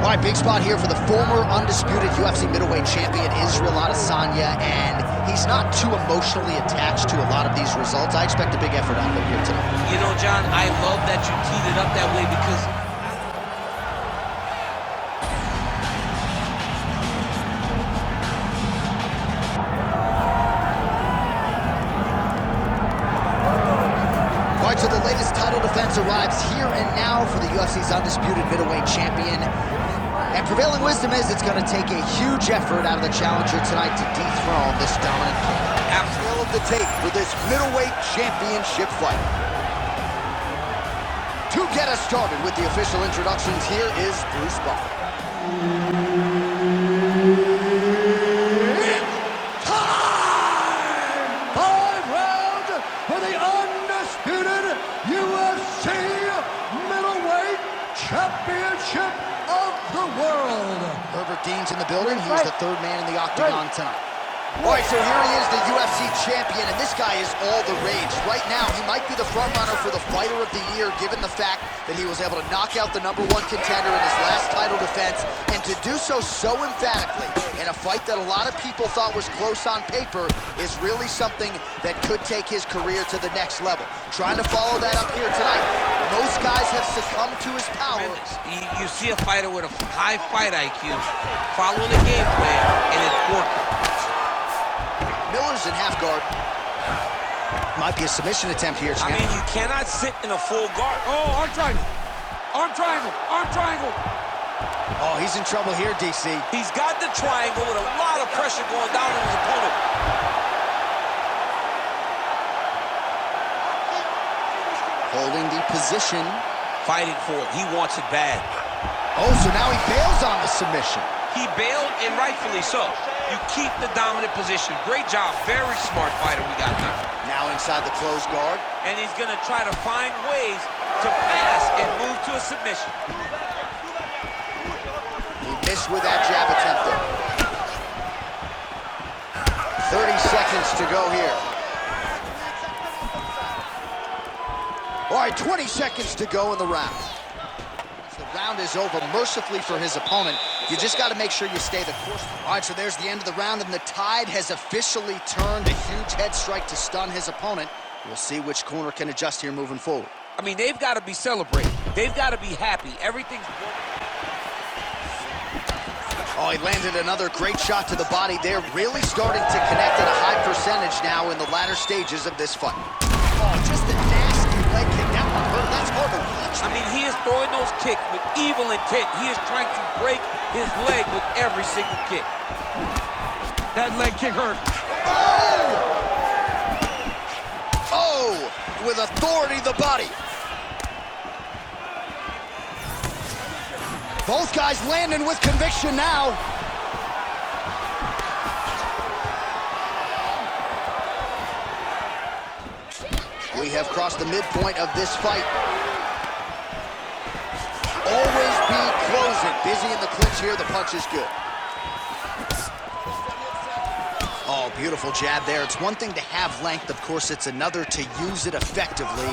All right, big spot here for the former undisputed UFC middleweight champion, Israel Adesanya, and he's not too emotionally attached to a lot of these results. I expect a big effort out of him here tonight. You know, John, I love that you teed it up that way because so the latest title defense arrives here and now for the UFC's undisputed middleweight champion. And prevailing wisdom is it's going to take a huge effort out of the challenger tonight to dethrone this dominant king. Absolute of the tape for this middleweight championship fight. To get us started with the official introductions, here is Bruce Buffer. Championship of the world. Herbert Dean's in the building. He's the third man in the octagon tonight. All right, so here he is, the UFC champion, and this guy is all the rage. Right now, he might be the front runner for the fighter of the year, given the fact that he was able to knock out the #1 contender in his last title defense, and to do so emphatically in a fight that a lot of people thought was close on paper is really something that could take his career to the next level. Trying to follow that up here tonight. Most guys have succumbed to his power. you see a fighter with a high fight IQ following the game plan, and it's working. Miller's in half guard. Might be a submission attempt here, champ. I mean, you cannot sit in a full guard. Oh, arm triangle. Arm triangle. Arm triangle. Oh, he's in trouble here, DC. He's got the triangle with a lot of pressure going down on his opponent. Holding the position. Fighting for it. He wants it bad. Oh, so now he bails on the submission. He bailed, and rightfully so. You keep the dominant position. Great job. Very smart fighter we got now. Now inside the closed guard. And he's going to try to find ways to pass and move to a submission. He missed with that jab attempt there. 30 seconds to go here. All right, 20 seconds to go in the round. The round is over mercifully for his opponent. You just got to make sure you stay the course. All right, so there's the end of the round, and the tide has officially turned. A huge head strike to stun his opponent. We'll see which corner can adjust here moving forward. I mean, they've got to be celebrating. They've got to be happy. Everything's good. Oh, he landed another great shot to the body. They're really starting to connect at a high percentage now in the latter stages of this fight. Oh, just a nasty leg kick. That one hurt. That's hard to watch. I mean, he is throwing those kicks with evil intent. He is trying to break his leg with every single kick. That leg kick hurt. Oh! Oh! With authority, the body. Both guys landing with conviction now. We have crossed the midpoint of this fight. Always be closing. Busy in the clinch here. The punch is good. Oh, beautiful jab there. It's one thing to have length. Of course, it's another to use it effectively.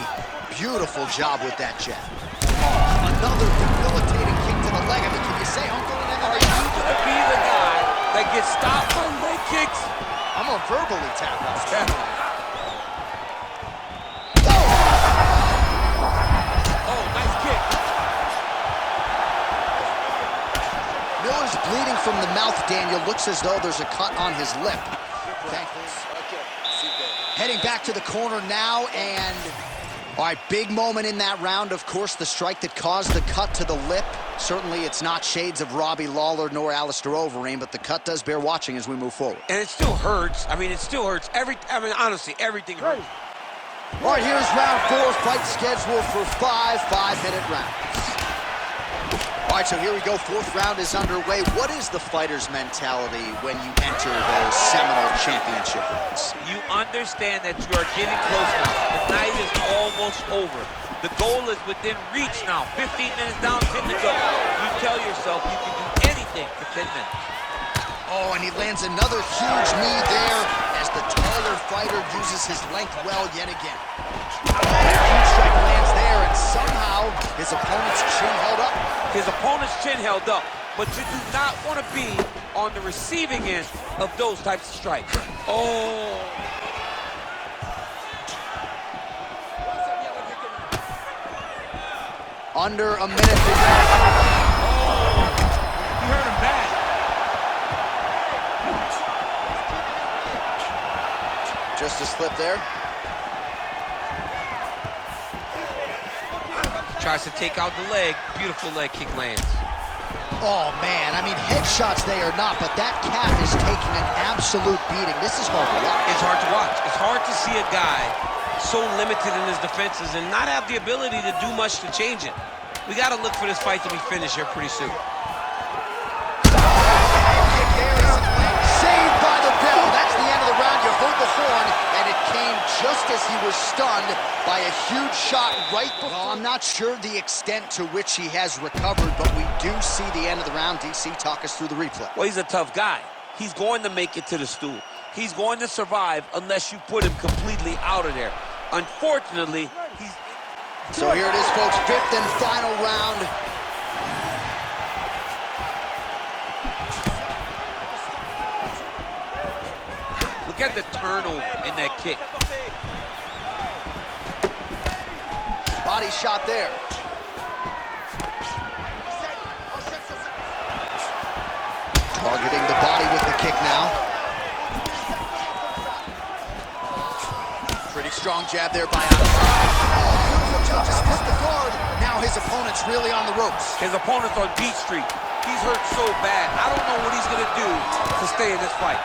Beautiful job with that jab. Oh, another debilitating kick to the leg. I mean, can you say Uncle in Are you going to be the guy that gets stopped by leg kicks? I'm going to verbally tap that. Oh, nice kick. Miller's bleeding from the mouth, Daniel. Looks as though there's a cut on his lip. Heading back to the corner now, and all right, big moment in that round. Of course, the strike that caused the cut to the lip. Certainly, it's not shades of Robbie Lawler nor Alistair Overeem, but the cut does bear watching as we move forward. And it still hurts. I mean, it still hurts. Honestly, everything hurts. All right, here's round 4. Fight scheduled for 5 5-minute rounds. All right, so here we go. 4th round is underway. What is the fighter's mentality when you enter those seminal championship rounds? You understand that you are getting close now. The night is almost over. The goal is within reach now. 15 minutes down, 10 to go. You tell yourself you can do anything for 10 minutes. Oh, and he lands another huge knee there as the taller fighter uses his length well yet again. Oh, huge strike lands there, and somehow his opponent's chin held up. His opponent's chin held up. but you do not want to be on the receiving end of those types of strikes. Oh. Under a minute to go. Oh, he hurt him bad. Just a slip there. Tries to take out the leg. Beautiful leg kick lands. Oh, man. I mean, headshots they are not, but that calf is taking an absolute beating. This is hard to watch. It's hard to watch. It's hard to see a guy so limited in his defenses and not have the ability to do much to change it. We got to look for this fight to be finished here pretty soon. Saved by the bell. That's the end of the round. You heard the horn, and it came just as he was stunned by a huge shot right before. Well, I'm not sure the extent to which he has recovered, but we do see the end of the round. DC, talk us through the replay. Well, he's a tough guy. He's going to make it to the stool. He's going to survive unless you put him completely out of there. Unfortunately, he's... So here it is, folks, fifth and final round. Look at the turnover in that kick. Body shot there. Targeting the body with the kick now. Pretty strong jab there by just missed the guard. Now his opponent's really on the ropes. His opponent's on Beat Street. He's hurt so bad. I don't know what he's going to do to stay in this fight.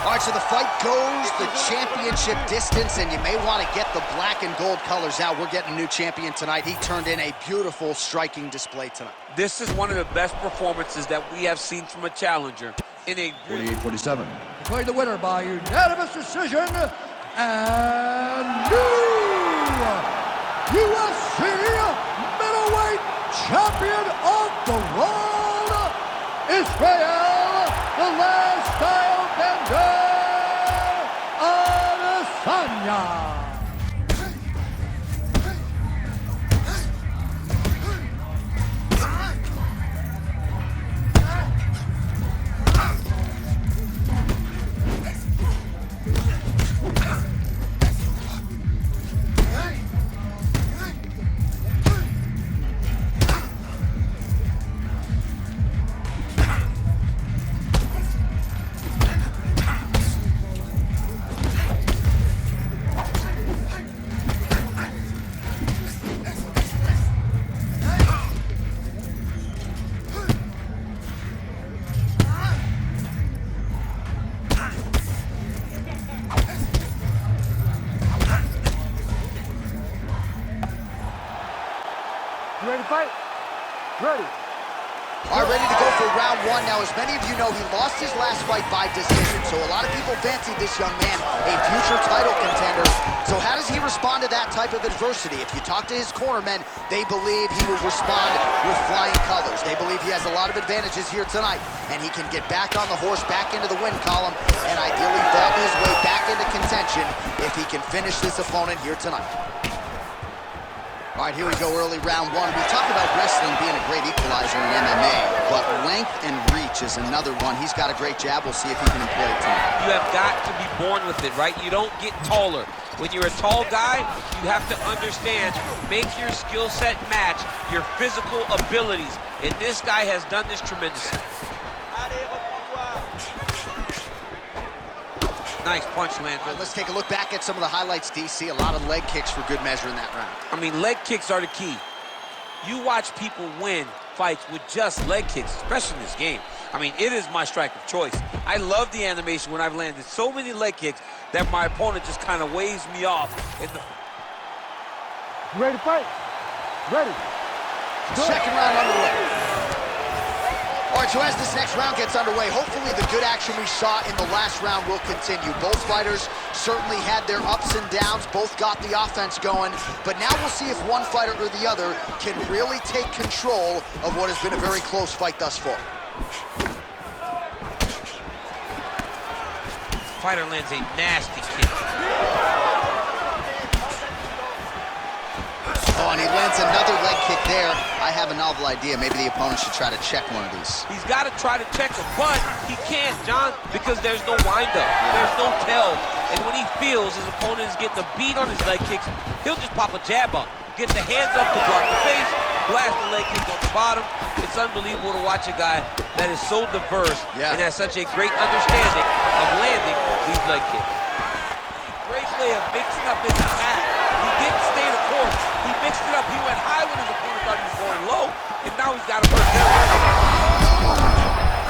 All right, so the fight goes the championship distance, and you may want to get the black and gold colors out. We're getting a new champion tonight. He turned in a beautiful striking display tonight. This is one of the best performances that we have seen from a challenger in a... 48-47. Declared the winner by unanimous decision, and new UFC middleweight champion of the world, Israel, the last style bender, Adesanya. You ready to fight? Ready. All right, ready to go for round one. Now, as many of you know, he lost his last fight by decision, so a lot of people fancied this young man a future title contender. So how does he respond to that type of adversity? If you talk to his cornermen, they believe he will respond with flying colors. They believe he has a lot of advantages here tonight, and he can get back on the horse, back into the win column, and ideally vault his way back into contention if he can finish this opponent here tonight. All right, here we go, early round one. We talked about wrestling being a great equalizer in MMA, but length and reach is another one. He's got a great jab. We'll see if he can employ it tonight. You have got to be born with it, right? You don't get taller. When you're a tall guy, you have to understand, make your skill set match your physical abilities. And this guy has done this tremendously. Nice punch lands. Let's take a look back at some of the highlights, DC. A lot of leg kicks for good measure in that round. I mean, leg kicks are the key. You watch people win fights with just leg kicks, especially in this game. I mean, it is my strike of choice. I love the animation when I've landed so many leg kicks that my opponent just kind of waves me off. You ready to fight? Ready. Second round underway. All right, so as this next round gets underway, hopefully the good action we saw in the last round will continue. Both fighters certainly had their ups and downs, both got the offense going, but now we'll see if one fighter or the other can really take control of what has been a very close fight thus far. Fighter lands a nasty kick. Oh, Oh, and he lands another leg kick there. I have a novel idea. Maybe the opponent should try to check one of these. He's got to try to check him, but he can't, John, because there's no windup. There's no tell. And when he feels his opponent is getting a beat on his leg kicks, he'll just pop a jab up, get the hands up to block the face, blast the leg kick on the bottom. It's unbelievable to watch a guy that is so diverse and has such a great understanding of landing these leg kicks. Great way of mixing up his attack. He didn't stay the course. He mixed it up. He went high when his opponent thought he was going low, and now he's got to hurt there.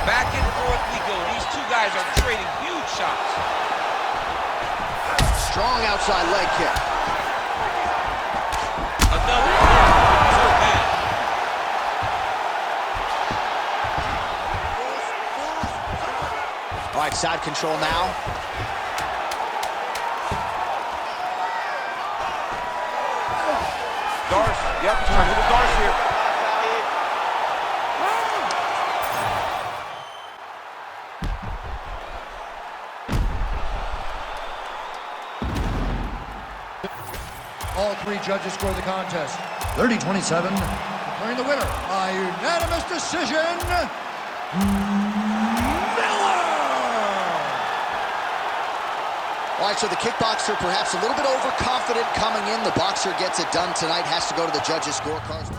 Back and forth we go. These two guys are trading huge shots. Strong outside leg kick. Another so bad. All right, side control now. Darce, yep, trying to hit Darce here. All three judges score the contest. 30-27. Declaring the winner by unanimous decision, Miller! All right, so the kickboxer perhaps a little bit overconfident coming in. The boxer gets it done tonight, has to go to the judges' scorecards.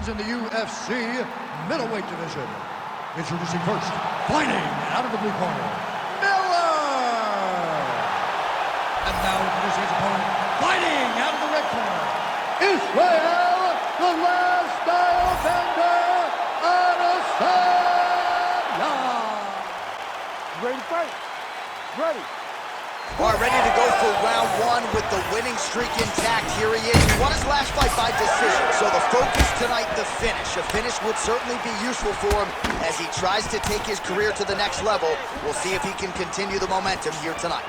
In the UFC middleweight division. Introducing first, fighting out of the blue corner, Miller! And now introducing his opponent, fighting out of the red corner, Israel, the last style bender, Adesanya! Ready to fight? Ready. All right, ready to go for round one with the winning streak intact. Here he is. He won his last fight by decision, so the focus tonight, the finish. A finish would certainly be useful for him as he tries to take his career to the next level. We'll see if he can continue the momentum here tonight.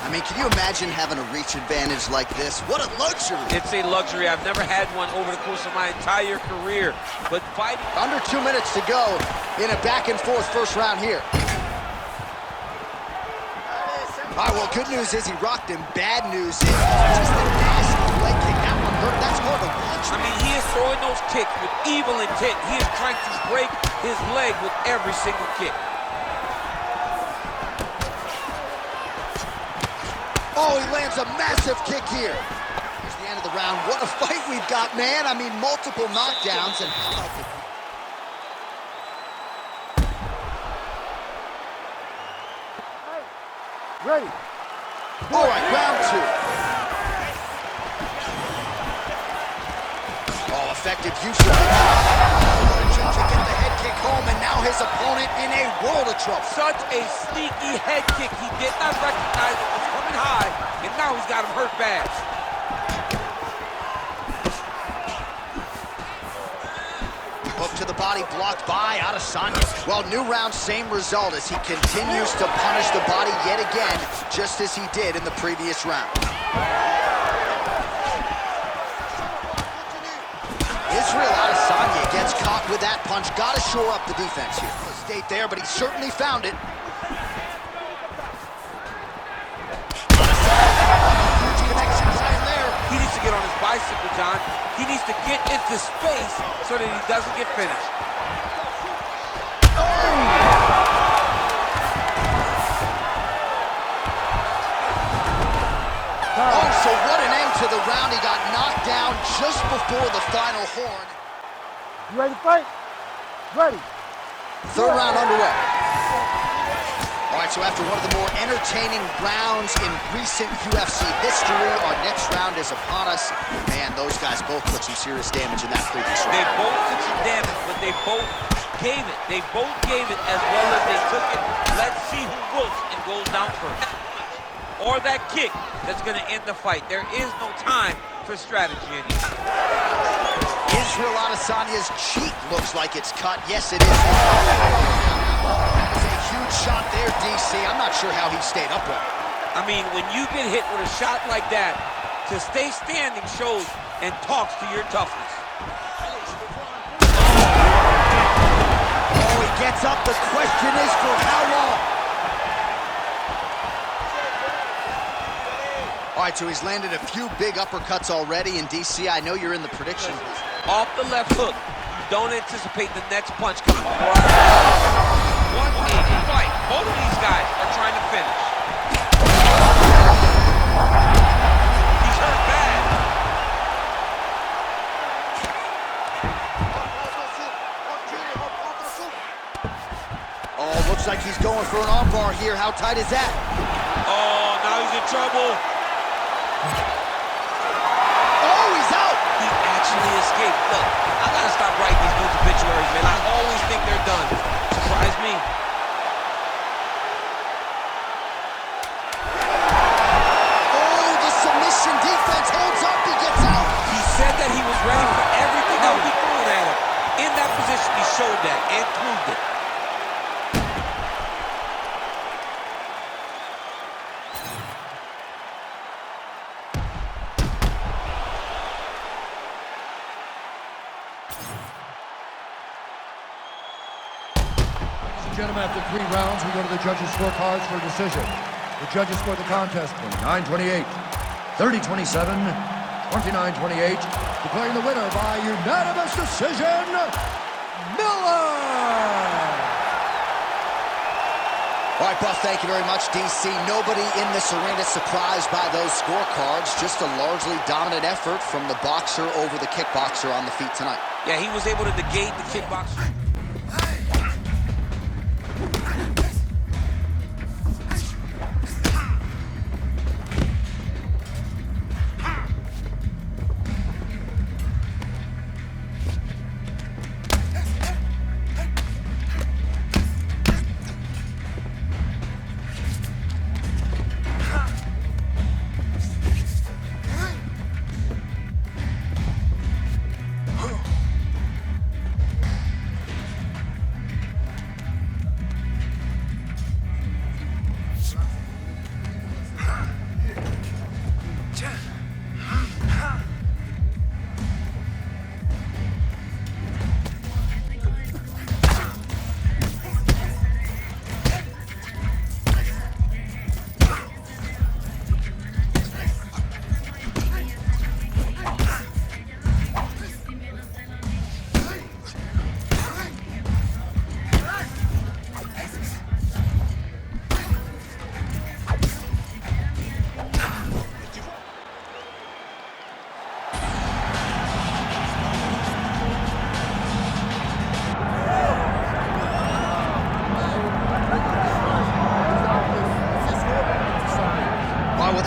I mean, can you imagine having a reach advantage like this? What a luxury. It's a luxury. I've never had one over the course of my entire career, but fighting... Under 2 minutes to go in a back-and-forth first round here. All right, well, good news is he rocked him. Bad news is just a nasty leg kick. That one hurt. That's hard to watch. I mean, he is throwing those kicks with evil intent. He is trying to break his leg with every single kick. Oh, he lands a massive kick here. Here's the end of the round. What a fight we've got, man. I mean, multiple knockdowns and... Ready. All right, round two. Oh, effective use of the judge get the head kick home, and now his opponent in a world of trouble. Such a sneaky head kick. He did not recognize it was coming high, and now he's got him hurt bad. Hook to the body, blocked by Adesanya. Well, new round, same result as he continues to punish the body yet again, just as he did in the previous round. Israel Adesanya gets caught with that punch. Got to shore up the defense here. Stayed there, but he certainly found it. John. He needs to get into space so that he doesn't get finished. Oh, so what an end to the round. He got knocked down just before the final horn. You ready to fight? Ready. Third round underway. All right, so after one of the more entertaining rounds in recent UFC history, our next round is upon us. Man, those guys both took some serious damage in that previous round. They both took some damage, but they both gave it. They both gave it as well as they took it. Let's see who looks and goes down first. Or that kick that's going to end the fight. There is no time for strategy anymore. Israel Adesanya's cheek looks like it's cut. Yes, it is. That was a huge shot there, DC. I'm not sure how he stayed upright. I mean, when you get hit with a shot like that, to stay standing shows and talks to your toughness. Oh, he gets up. The question is for how long? All right, so he's landed a few big uppercuts already. And DC, I know you're in the prediction. Off the left hook, you don't anticipate the next punch coming. What a fight. Both of these guys are trying to finish. He's hurt bad. Oh, looks like he's going for an armbar here. How tight is that? Oh, now he's in trouble. Oh, he's out. He actually escaped. Look, I gotta stop writing these dudes obituaries, man. I always think they're done. Surprise me. Oh, the submission defense holds up. He gets out. He said that he was ready for everything that would be thrown at him. In that position, he showed that and proved it. Gentlemen, after 3 rounds, we go to the judges' scorecards for a decision. The judges scored the contest 29-28, 30-27, 29-28, declaring the winner by unanimous decision, Miller! All right, Buff, thank you very much, DC. Nobody in this arena surprised by those scorecards. Just a largely dominant effort from the boxer over the kickboxer on the feet tonight. Yeah, he was able to negate the kickboxer.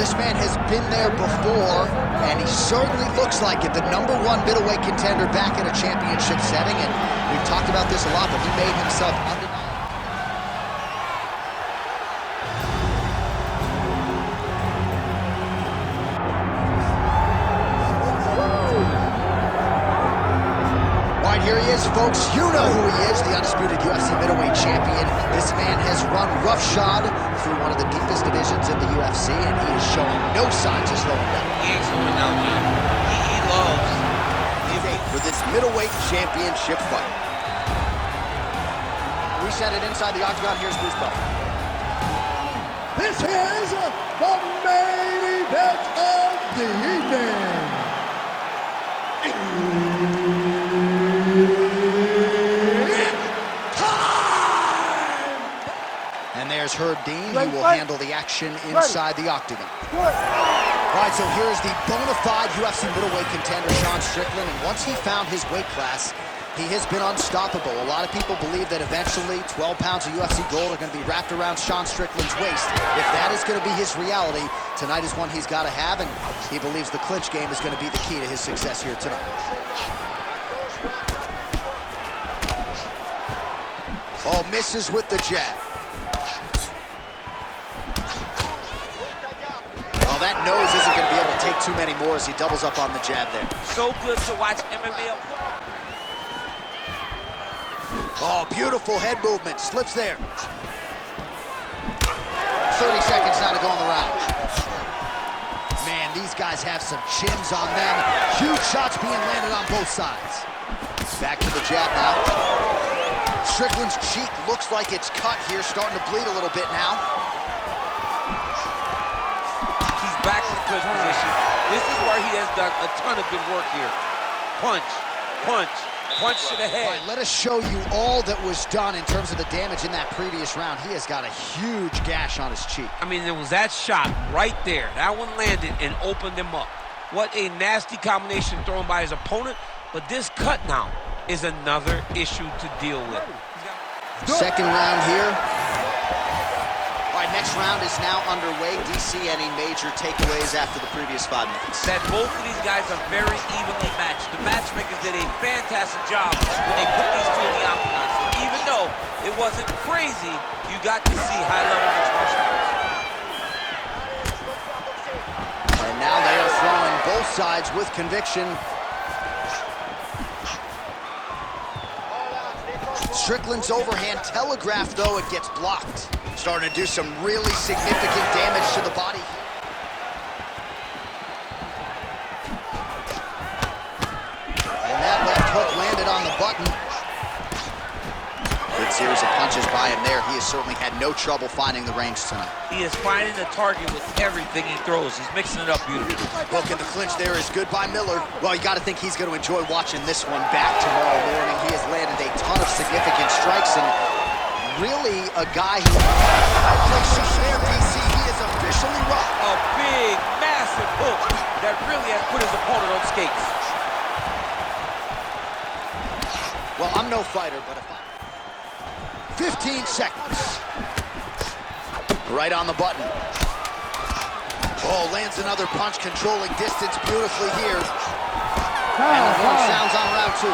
This man has been there before, and he certainly looks like it. The #1 middleweight contender back in a championship setting, and we've talked about this a lot, but he made himself undeniable. All right, here he is, folks. You know who he is, the undisputed UFC middleweight champion. This man has run roughshod through one of the deepest divisions in the UFC, and he is showing no signs of slowing down. He ain't slowing down, man. He loves For this middleweight championship fight. We send it inside the octagon. Here's Bruce Buffer. This is the main event of the evening. And there's Herb Dean. He will handle the action inside the octagon. All right, so here's the bona fide UFC middleweight contender, Sean Strickland. And once he found his weight class, he has been unstoppable. A lot of people believe that eventually 12 pounds of UFC gold are going to be wrapped around Sean Strickland's waist. If that is going to be his reality, tonight is one he's got to have, and he believes the clinch game is going to be the key to his success here tonight. Oh, misses with the jab. Oh, that nose isn't going to be able to take too many more as he doubles up on the jab there. So good to watch MMA. Oh, beautiful head movement. Slips there. 30 seconds now to go in the round. Man, these guys have some chins on them. Huge shots being landed on both sides. Back to the jab now. Strickland's cheek looks like it's cut here, starting to bleed a little bit now. He's back in the clinch position. This is where he has done a ton of good work here. Punch, punch. Punch to the head. All right, let us show you all that was done in terms of the damage in that previous round. He has got a huge gash on his cheek. I mean, there was that shot right there. That one landed and opened him up. What a nasty combination thrown by his opponent. But this cut now is another issue to deal with. Second round here. All right, next round is now underway. DC, any major takeaways after the previous 5 minutes? That both of these guys are very evenly matched. The matchmakers did a fantastic job when they put these two in the octagon. So even though it wasn't crazy, you got to see high-level mixed martial arts. And now they are throwing both sides with conviction. Strickland's overhand telegraph, though, it gets blocked. Starting to do some really significant damage to the body. And that left hook landed on the button. Good series of punches by him there. He has certainly had no trouble finding the range tonight. He is finding the target with everything he throws. He's mixing it up beautifully. Hook in the clinch there is good by Miller. Well, you got to think he's going to enjoy watching this one back tomorrow morning. He has landed a ton of significant strikes, and really a guy who places there, DC, he is officially rocked. A big, massive hook that really has put his opponent on skates. Well, I'm no fighter, but if I... 15 seconds. Right on the button. Oh, lands another punch, controlling distance beautifully here. And the horn sounds on round 2.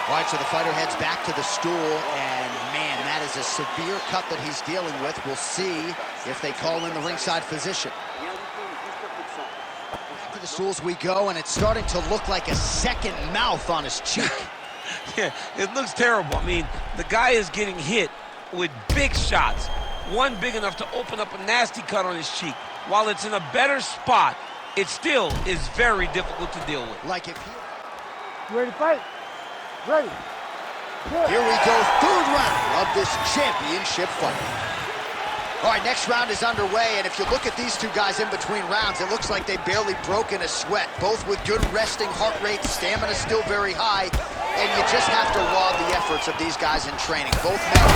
All right, so the fighter heads back to the stool, and man, that is a severe cut that he's dealing with. We'll see if they call in the ringside physician. Back to the stools we go, and it's starting to look like a second mouth on his cheek. Yeah, it looks terrible. I mean, the guy is getting hit with big shots. One big enough to open up a nasty cut on his cheek. While it's in a better spot, it still is very difficult to deal with. Like if You ready to fight? Ready. Good. Here we go, third round of this championship fight. All right, next round is underway, and if you look at these two guys in between rounds, it looks like they barely broke in a sweat, both with good resting heart rates, stamina still very high, and you just have to laud the efforts of these guys in training. Both men.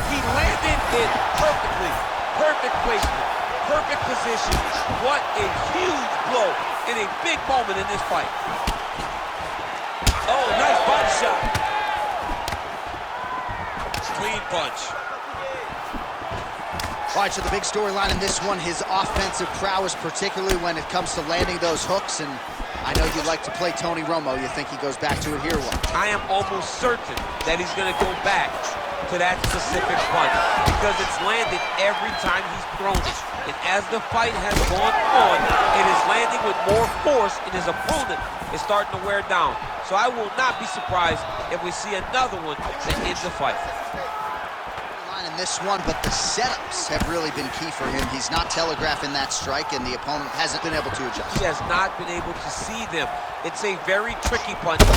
He landed it perfectly. Perfect placement, perfect position. What a huge blow in a big moment in this fight. Oh, nice body shot. Clean punch. All right, so the big storyline in this one, his offensive prowess, particularly when it comes to landing those hooks, and I know you like to play Tony Romo. You think he goes back to it here? What? I am almost certain that he's going to go back to that specific punch because it's landed every time he's thrown it. And as the fight has gone on, it is landing with more force, and his opponent is starting to wear down. So I will not be surprised if we see another one that ends the fight. In this one, but the setups have really been key for him. He's not telegraphing that strike, and the opponent hasn't been able to adjust. He has not been able to see them. It's a very tricky punch. Dude's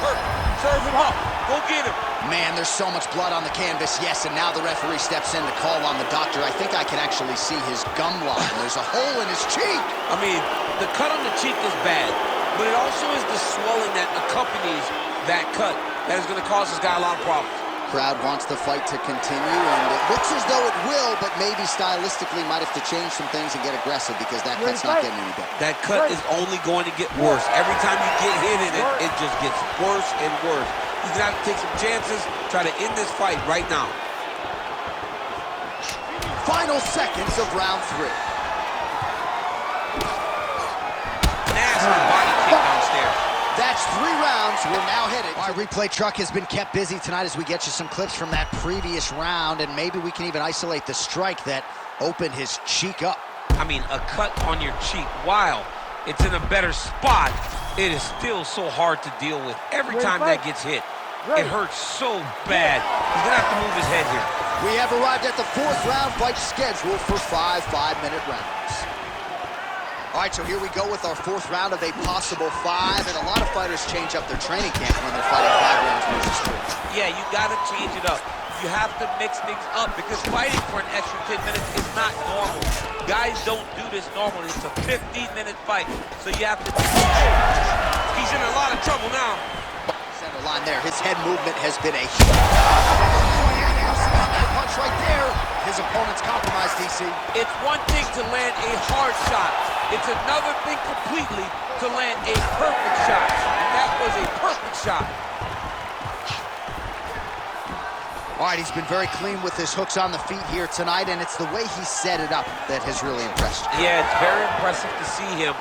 hurt. Serve him up. Go get him. Man, there's so much blood on the canvas, yes, and now the referee steps in to call on the doctor. I think I can actually see his gum line. There's a hole in his cheek. I mean, the cut on the cheek is bad, but it also is the swelling that accompanies that cut that is going to cause this guy a lot of problems. Crowd wants the fight to continue, and it looks as though it will, but maybe stylistically might have to change some things and get aggressive because that cut's not getting any better. That cut is only going to get worse. Every time you get hit in it, it just gets worse and worse. He's going to have to take some chances, try to end this fight right now. Final seconds of round 3. Nasty body kick downstairs. That's 3 rounds. We're now headed. Our replay truck has been kept busy tonight as we get you some clips from that previous round, and maybe we can even isolate the strike that opened his cheek up. I mean, a cut on your cheek, while it's in a better spot, it is still so hard to deal with. Every time that gets hit, it hurts so bad. He's going to have to move his head here. We have arrived at the 4th round fight scheduled for 5 5-minute rounds. All right, so here we go with our 4th round of a possible 5, and a lot of fighters change up their training camp when they're fighting 5 rounds versus 3. Yeah, you got to change it up. You have to mix things up because fighting for an extra 10 minutes is not normal. Guys don't do this normally. It's a 15-minute fight, so you have to... He's in a lot of trouble now. Center line there. His head movement has been a huge punch right there. His opponent's compromised, DC. It's one thing to land a hard shot. It's another thing completely to land a perfect shot. And that was a perfect shot. All right, he's been very clean with his hooks on the feet here tonight, and it's the way he set it up that has really impressed you. Yeah, it's very impressive to see him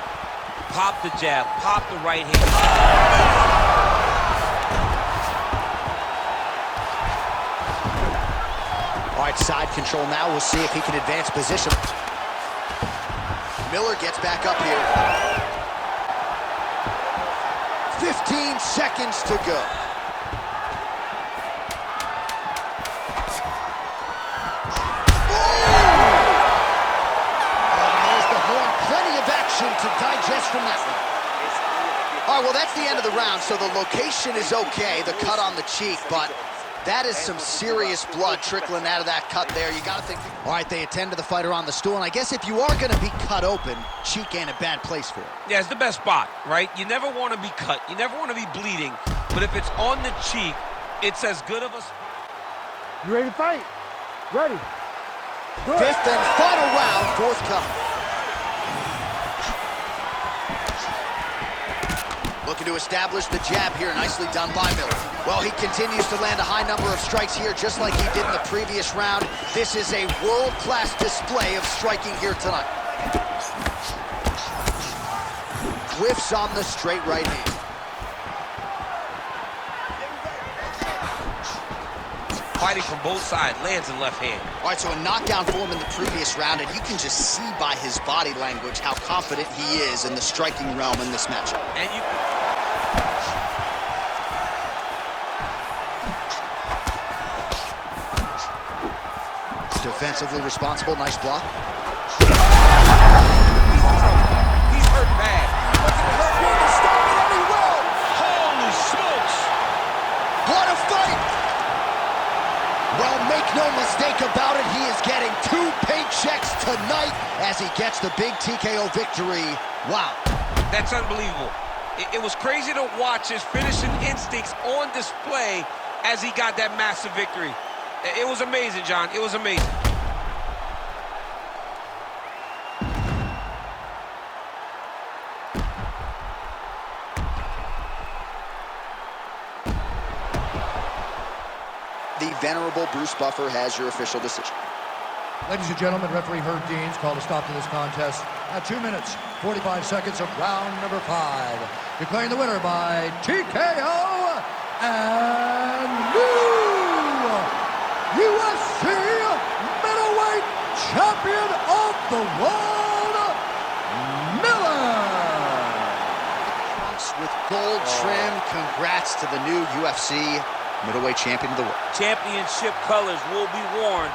pop the jab, pop the right hand. All right, side control now. We'll see if he can advance position. Miller gets back up here. 15 seconds to go. To digest from that one. All right, well, that's the end of the round, so the location is okay, the cut on the cheek, but that is some serious blood trickling out of that cut there. You got to think. All right, they attend to the fighter on the stool, and I guess if you are going to be cut open, cheek ain't a bad place for it. Yeah, it's the best spot, right? You never want to be cut. You never want to be bleeding, but if it's on the cheek, it's as good of a... You ready to fight? Ready. Good. 5th and final round, forthcoming. Looking to establish the jab here, nicely done by Miller. Well, he continues to land a high number of strikes here, just like he did in the previous round. This is a world-class display of striking here tonight. Whiffs on the straight right hand. Fighting from both sides, lands in left hand. All right, so a knockdown for him in the previous round, and you can just see by his body language how confident he is in the striking realm in this matchup. And you... Defensively responsible, nice block. He's hurt bad. Holy smokes! What a fight! Well, make no mistake about it, he is getting 2 paychecks tonight as he gets the big TKO victory. Wow. That's unbelievable. It was crazy to watch his finishing instincts on display as he got that massive victory. It was amazing, John. It was amazing. The venerable Bruce Buffer has your official decision. Ladies and gentlemen, referee Herb Deans called a stop to this contest at 2 minutes, 45 seconds of round number 5. Declaring the winner by TKO and new UFC middleweight champion of the world, Miller. Trunks with gold trim. Congrats to the new UFC middleweight champion of the world. Championship colors will be worn